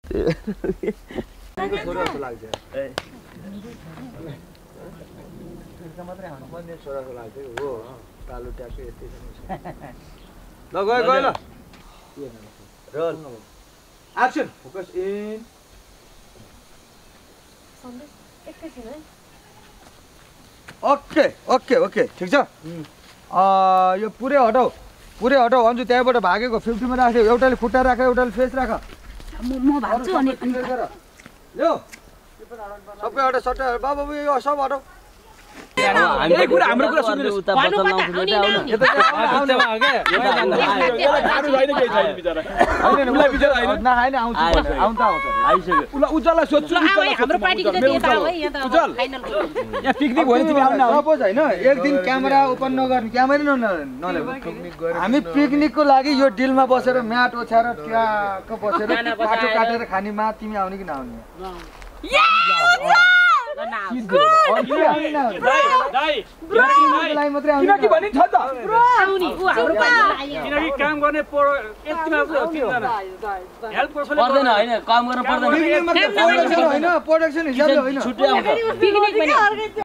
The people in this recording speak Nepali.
छोरा जस्तो लाग्छ मात्रै हान्नु पर्ने छोरा जस्तो लाग्छ हो कालो ट्याक्कै यस्तै ल गयो गयो ल role action focus in okay okay okay ठिक छ यो पुरै हटाऊ अन्जु त्यहाँबाट भागेको 50 मा राख्यो एउटाले खुट्टा राख एउटाले फेस राख म भाग्छु अनि लो सबै हटाऊ सट्टा बाबु यो सब हटाऊ हाम्रो कुरा सुन्नुस् उज्जवललाई सोध्छु हाम्रो पार्टीको त नेता हो यहाँ त फाइनल यहाँ पिकनिक भयो तिमी आउन सपोज हैन एक दिन क्यामेरा ओपन नगर्ने क्यामेरा नल्याउने हामी पिकनिकको लागि यो डिलमा बसेर म्याट ओछ्याएर ट्याक्क बसेर बाटो काटेर खानीमा तिमी आउने कि नआउने किनकि भनिन्छ त किनकि काम गर्ने यतिमा हेल्प पर्दैन हैन काम गर्न पर्दैन हैन प्रोडक्सन हिसाबले हैन छुट्टै आउँछ